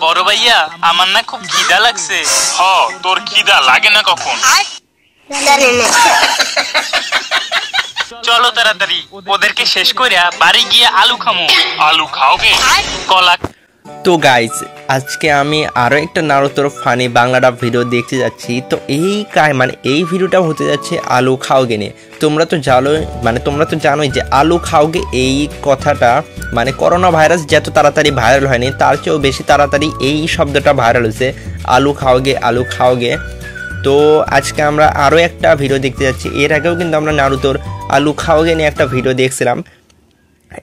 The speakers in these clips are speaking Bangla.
বড় ভাইয়া আমার না খুব খিদা লাগছে। হ, তোর খিদা লাগে না কখন? চলো তাড়াতাড়ি ওদেরকে শেষ করে বাড়ি গিয়ে আলু খামো। আলু খাওগে? কলা। তো গাইস, আজকে আমি আরো একটা নারুতোর ফানি বাংলাটা ভিডিও দেখতে যাচ্ছি। তো এই ভিডিওটা হতে যাচ্ছে আলু খাওগে নিয়ে। তোমরা তো জানোই যে আলু খাওগে এই কথাটা মানে করোনা ভাইরাস যত তাড়াতাড়ি ভাইরাল হয়নি তার চেয়েও বেশি তাড়াতাড়ি এই শব্দটা ভাইরাল হয়েছে, আলু খাওগে। তো আজকে আমরা আরও একটা ভিডিও দেখতে যাচ্ছি। এর আগেও কিন্তু আমরা নারুতোর আলু খাওগে নিয়ে একটা ভিডিও দেখছিলাম,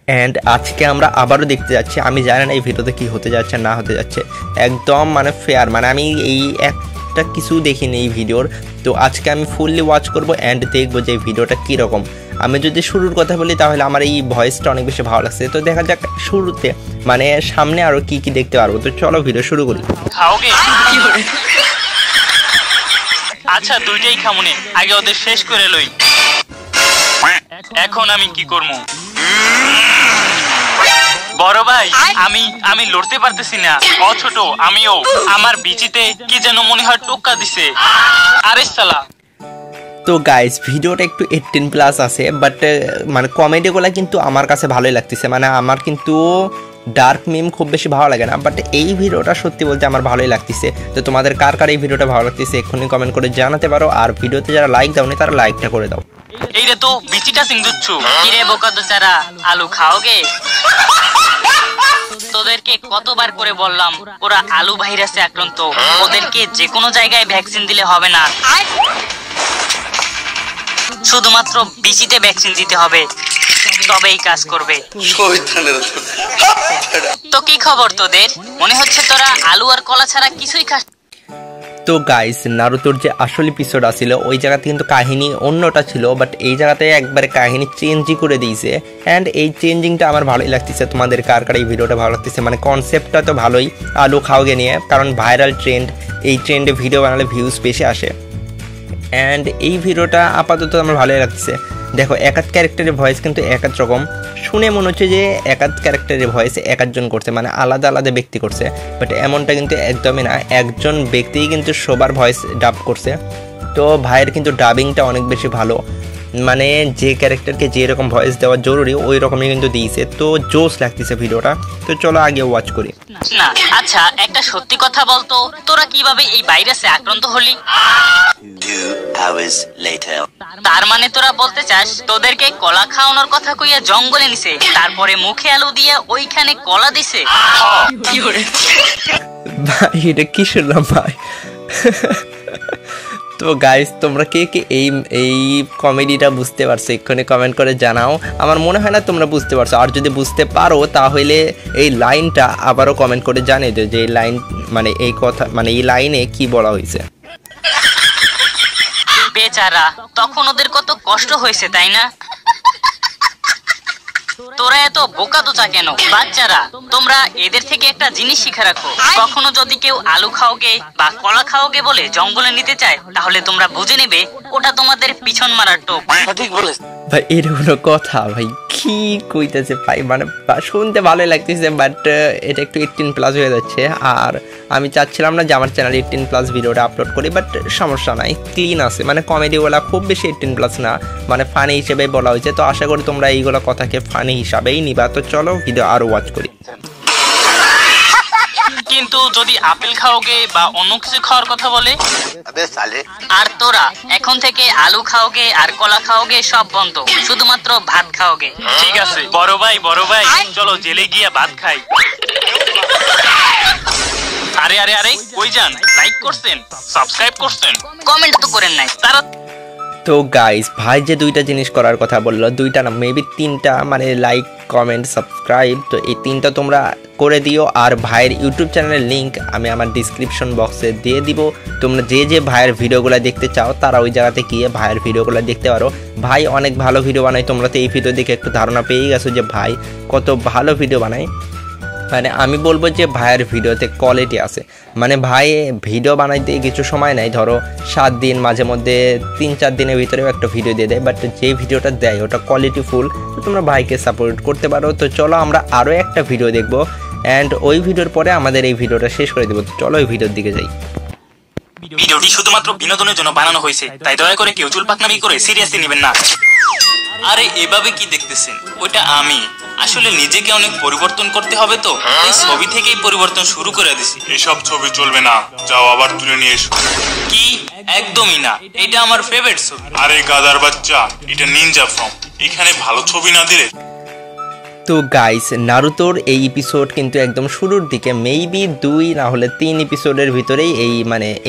অ্যান্ড আজকে আমরা আবারও দেখতে যাচ্ছি। আমি জানি না এই ভিডিওতে কী হতে যাচ্ছে না হতে যাচ্ছে, একদম মানে ফেয়ার, মানে আমি এই একটা কিছু দেখিনি এই ভিডিওর। তো আজকে আমি ফুললি ওয়াচ করবো অ্যান্ড দেখবো যে এই ভিডিওটা কীরকম। আমি যদি শুরুর কথা বলি তাহলে আমার এই ভয়েসটা অনেক বেশি ভালো লাগছে। তো দেখা যাক শুরুতে মানে সামনে আরও কী কী দেখতে পারবো। তো চলো ভিডিও শুরু করি। আচ্ছা দুইটাই খামুনে, আগে ওদের শেষ করে লই। এখন আমি কি করবো? বড় ভাই আমি লড়তে পারতেছি না। ও ছোট, আমিও। আমার বিচিতে কি যেন মনে হয় টোক্কা দিছে। আরে সালা। তো গাইস, ভিডিওটা একটু 18+ আছে, বাট মানে কমেডিগুলো কিন্তু আমার কাছে ভালোই লাগতেছে। মানে আমার কিন্তু ডার্ক মিম খুব বেশি ভালো লাগে না, বাট এই ভিডিওটা সত্যি বলতে আমার ভালোই লাগতেছে। তো তোমাদের কার কার এই ভিডিওটা ভালো লাগতেছে এক্ষুনি কমেন্ট করে জানাতে পারো। আর ভিডিওতে যারা লাইক দাওনি তারা লাইকটা করে দাও। এইটা তো বিচিটা সিংদুচ্ছু। কিরে বোকা দোচারা, আলু খাওগে? তোদেরকে কতবার করে বললাম ওরা আলু ভাইরাসে আক্রান্ত, ওদেরকে যে কোনো জায়গায় ভ্যাকসিন দিলে হবে না, শুধুমাত্র বিচিতে ভ্যাকসিন দিতে হবে, তবেই কাজ করবে। তো কি খবর তোদের? মনে হচ্ছে তোরা আলু আর কলা ছাড়া কিছুই খাস। তো গাইস, নারুতোর যে আসল এপিসোড আছিল ওই জায়গাতে কিন্তু কাহিনী অন্যটা ছিল, বাট এই জায়গাতে একবারে কাহিনী চেঞ্জই করে দিয়েছে। অ্যান্ড এই চেঞ্জিংটা আমার ভালোই লাগতেছে। তোমাদের কার কার এই ভিডিওটা ভালো লাগতেছে? মানে কনসেপ্টটা তো ভালোই আলু খাওগে নিয়ে, কারণ ভাইরাল ট্রেন্ড, এই ট্রেন্ডে ভিডিও বানালে ভিউজ বেশি আসে। অ্যান্ড এই ভিডিওটা আপাতত আমার ভালোই লাগতেছে। দেখো, এক ক্যারেক্টারের ভয়েস কিন্তু এক রকম শুনে মনে হচ্ছে যে এক ক্যারেক্টারের ভয়েস একজন করছে, মানে আলাদা আলাদা ব্যক্তি করছে, বাট এমনটা কিন্তু একদমই না। একজন ব্যক্তিই কিন্তু সবার ভয়েস ডাব করছে। তো ভাইয়ের কিন্তু ডাবিংটা অনেক বেশি ভালো, মানে যে ক্যারেক্টারকে যেরকম ভয়েস দেওয়া জরুরি ওই রকমই কিন্তু দিয়েছে। তো জোস লাগতেছে ভিডিওটা। তো চলো আগে ওয়াচ করি। না আচ্ছা, একটা সত্যি কথা বলতো, তোরা কিভাবে এই ভাইরাসে আক্রান্ত হলি? 2 hours later. তার মানে তোরা বলতে চাস তোদেরকে কলা খাওয়ানোর কথা কইয়া জঙ্গলে নিছে, তারপরে মুখে আলু দিয়ে ওইখানে কলা দিছে? ভাই এটা কি শুনলাম ভাই? তো গাইস, তোমরা কে কে এই কমেডিটা বুঝতে পারছো এক্ষুনি কমেন্ট করে জানাও। আমার মনে হয় না তোমরা বুঝতে পারছো, আর যদি বুঝতে পারো তাহলে এই লাইনটা আবারও কমেন্ট করে জানিয়ে দিও যে এই লাইন মানে এই কথা মানে এই লাইনে কি বলা হয়েছে। বেচারা, তখন ওদের কত কষ্ট হয়েছে তাই না? তোরা এত বোকা দোচা কেন? বাচ্চারা, তোমরা এদের থেকে একটা জিনিস শিখে রাখো। কখনো যদি কেউ আলু খাওগে বা কলা খাওগে বলে জঙ্গলে নিতে চায়, তাহলে তোমরা বুঝে নেবে ওটা তোমাদের পিছন মারার টোপ। সঠিক বলেছ ভাই। এর কোনো কথা ভাই, কি কইতেছে ভাই? মানে শুনতে ভালোই লাগতেছে, বাট এটা একটু 18+ হয়ে যাচ্ছে। আর আমি চাচ্ছিলাম না যে আমার চ্যানেলে 18+ ভিডিওটা আপলোড করি, বাট সমস্যা নাই, ক্লিন আছে। মানে কমেডিগুলো খুব বেশি 18+ না, মানে ফানি হিসেবে বলা হয়েছে। তো আশা করি তোমরা এইগুলো কথাকে ফানি হিসাবেই নিবা। তো চলো ভিডিও আরো ওয়াচ করি। কিন্তু যদি আপেল খাওগে বা অন্য কিছু খাওয়ার কথা বলে? আর তোরা এখন থেকে আলু খাওগে আর কলা খাওগে সব বন্ধ, শুধুমাত্র ভাত খাওগে। ঠিক আছে বড় ভাই চলো জেলে গিয়ে ভাত খাই। আরে আরে আরে কই যান? লাইক করছেন, সাবস্ক্রাইব করছেন, কমেন্ট তো করেন নাই তারা। তো গাইস, ভাই যে দুইটা জিনিস করার কথা বললো, দুইটা না মেবি 3টা, মানে লাইক কমেন্ট সাবস্ক্রাইব। তো এই 3টা তোমরা করে দিও। আর ভাইয়ের ইউটিউব চ্যানেলের লিঙ্ক আমি আমার ডিসক্রিপশন বক্সে দিয়ে দিব। তোমরা যে ভাইয়ের ভিডিওগুলো দেখতে চাও তারা ওই জায়গাতে গিয়ে ভাইয়ের ভিডিওগুলো দেখতে পারো। ভাই অনেক ভালো ভিডিও বানায়। তোমরা তো এই ভিডিও দেখে একটু ধারণা পেয়ে গেছো যে ভাই কত ভালো ভিডিও বানায়। মানে আমি বলবো যে ভাইয়ের ভিডিওতে কোয়ালিটি আছে। মানে ভাই ভিডিও বানাইতে কিছু সময় নেই, ধরো 7 দিন, মাঝে মধ্যে 3-4 দিনের ভিতরেও একটা ভিডিও দিয়ে দেয়, বাট যে ভিডিওটা দেয় ওটা কোয়ালিটিফুল। তো তোমরা ভাইকে সাপোর্ট করতে পারো। তো চলো আমরা আরও একটা ভিডিও দেখবো অ্যান্ড ওই ভিডিওর পরে আমাদের এই ভিডিওটা শেষ করে দেবো। তো চলো ওই ভিডিওর দিকে যাই। ভিডিওটি শুধুমাত্র বিনোদনের জন্য বানানো হয়েছে, তাই দয়া করে কেউ চুলপাকনামি করে সিরিয়াসলি নেবেন না। আরে এভাবে কি দেখতেছেন? ওইটা আমি আসলে নিজেকে অনেক পরিবর্তন করতে হবে, তো এই ছবি থেকেই পরিবর্তন শুরু করে দিছি। এসব ছবি চলবে না, যাও আবার তুলে নিয়ে এসো। কি? একদমই না, এটা আমার ফেভারিট ছবি। আরে গাদার বাচ্চা, এটা নিনজা ফর্ম, এখানে ভালো ছবি না দিলে। তো গাইস, নারুতোর এই এপিসোড কিন্তু একদম শুরুর দিকে, মেবি 2 না হলে 3 এপিসোডের ভিতরেই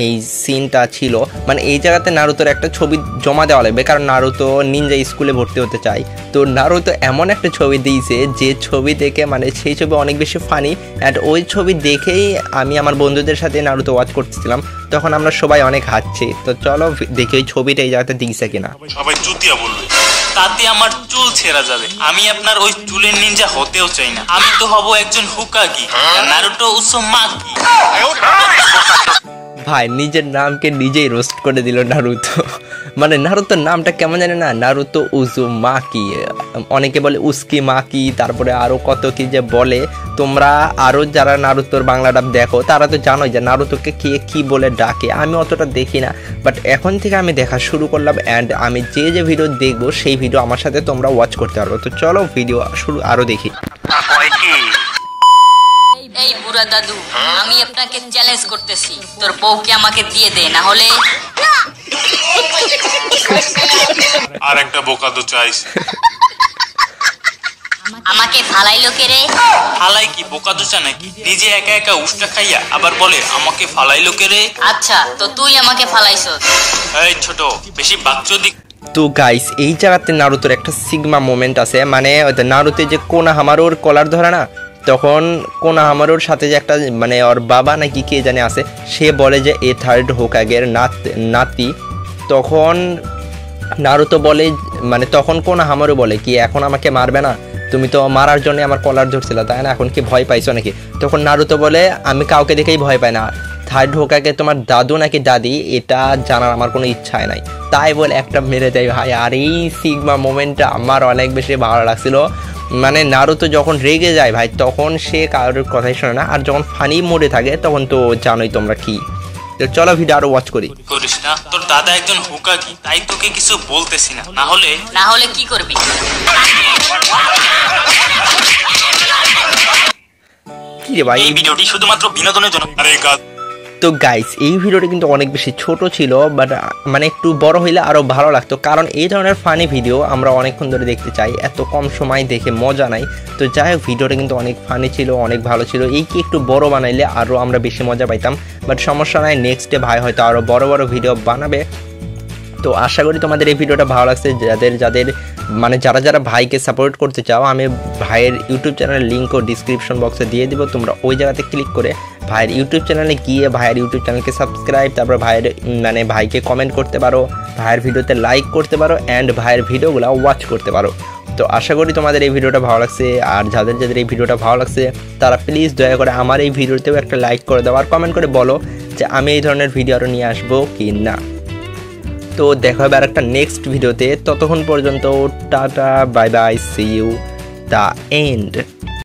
এই সিনটা ছিল। মানে এই জায়গাতে নারুতোর একটা ছবি জমা দেওয়া লাগবে, কারণ নারুতো নিনজা স্কুলে ভর্তি হতে চায়। তো নারুতো এমন একটা ছবি দিয়েছে যে ছবি দেখে মানে সেই ছবি অনেক বেশি ফানি। অ্যান্ড ওই ছবি দেখেই আমি আমার বন্ধুদের সাথে নারুতো ওয়াচ করতেছিলাম, তখন আমরা সবাই অনেক হাসছি। তো চলো দেখি ওই ছবিটা এই জায়গাতে দিয়েছে কিনা। সবাই চুতিয়া বলবে, তাতে আমার চুল ছেঁড়া যাবে। আমি আপনার ওই চুলের নিনজা হতেও চাই না। আমি তো হব একজন হুকাগি, নারুটো উজুমাকি। ভাই নিজের নামকে নিজেই রোস্ট করে দিল নারুতো। মানে নারুতোর নামটা কেমন জানে না, নারুতো উজুমাকি, অনেকে বলে উস্কি মাকি, তারপরে আরও কত কি যে বলে। তোমরা আরও যারা নারুতোর বাংলা ডাব দেখো তারা তো জানোই যে নারুতোকে কে কী বলে ডাকে। আমি অতটা দেখি না, বাট এখন থেকে আমি দেখা শুরু করলাম। অ্যান্ড আমি যে ভিডিও দেখবো সেই ভিডিও আমার সাথে তোমরা ওয়াচ করতে পারবো। তো চলো ভিডিও শুরু আরও দেখি। এই বুড়া দাদু, আমি আপনাকে চ্যালেঞ্জ করতেছি, তোর বউকে আমাকে দিয়ে দে, না হলে আর একটা বোকা তো চাইস। আমাকে ফালাইলো কে রে? ফালাই কি বোকা দোচা নাকি? নিজে একা একা উষ্টা খাইয়া আবার বলে আমাকে ফালাইলো কে রে? আচ্ছা, তো তুই আমাকে ফালাইছস। এই ছোট, বেশি বাকচোদি। তো গাইস, এই জায়গাতে নারুতোর একটা সিগমা মোমেন্ট আছে। মানে নারুতে যে কোনাহামারুর কলার ধরে না, তখন কোনাহামারুর সাথে যে একটা মানে ওর বাবা নাকি কে জানে আছে, সে বলে যে এ থার্ড হোকাগের নাতি। তখন নারুতো বলে, মানে তখন কোনাহামারু বলে কি এখন আমাকে মারবে না? তুমি তো মারার জন্য আমার কলার ধরছিল, তাই না? এখন কি ভয় পাইছো নাকি? তখন নারুতো বলে আমি কাউকে দেখেই ভয় পাই না, থার্ড হোকাগে তোমার দাদু নাকি দাদি এটা জানার আমার কোনো ইচ্ছাই নাই, তাই বলে একটা মেরে দেয় ভাই। আর এই সিগমা মোমেন্টটা আমার অনেক বেশি ভালো লাগছিল। মানে নারুতো যখন রেগে যায় ভাই, তখন সে কারোর কথাই শোনে না, আর যখন ফানি মোডে থাকে তখন তো জানোই তোমরা কি। তো চলো ভিডিও আরো ওয়াচ করি। করিস না, তোর দাদা একজন হুকাগি, তাই তোকে কিছু বলতেছি না। না হলে কি করবি? কি রে ভাই, এই ভিডিওটি শুধুমাত্র বিনোদনের জন্য। আরে তো গাইস, এই ভিডিওটা কিন্তু অনেক বেশি ছোট ছিল, বাট মানে একটু বড় হইলে আরও ভালো লাগতো, কারণ এই ধরনের ফানি ভিডিও আমরা অনেকক্ষণ ধরে দেখতে চাই, এত কম সময় দেখে মজা নাই। তো যাই হোক, ভিডিওটা কিন্তু অনেক ফানি ছিল, অনেক ভালো ছিল। এই কি একটু বড় বানাইলে আরও আমরা বেশি মজা পাইতাম, বাট সমস্যা নাই, নেক্সটে ভাই হয়তো আরও বড় বড় ভিডিও বানাবে। তো আশা করি তোমাদের এই ভিডিওটা ভালো লাগছে। যাদের মানে যারা ভাইকে সাপোর্ট করতে চাও, আমি ভাইয়ের ইউটিউব চ্যানেলের লিঙ্কও ডিসক্রিপশন বক্সে দিয়ে দিব। তোমরা ওই জায়গাতে ক্লিক করে ভাইয়ের ইউটিউব চ্যানেলে গিয়ে ভাইয়ের ইউটিউব চ্যানেলকে সাবস্ক্রাইব, তারপর ভাইকে কমেন্ট করতে পারো, ভাইয়ের ভিডিওতে লাইক করতে পারো, অ্যান্ড ভাইয়ের ভিডিওগুলো ওয়াচ করতে পারো। তো আশা করি তোমাদের এই ভিডিওটা ভালো লাগছে। আর যাদের এই ভিডিওটা ভালো লাগছে তারা প্লিজ দয়া করে আমার এই ভিডিওতেও একটা লাইক করে দাও, আর কমেন্ট করে বলো যে আমি এই ধরনের ভিডিও আরও নিয়ে আসবো কি না। তো দেখা হবে আর একটা নেক্সট ভিডিওতে। ততক্ষণ পর্যন্ত tata, bye bye, see you the and.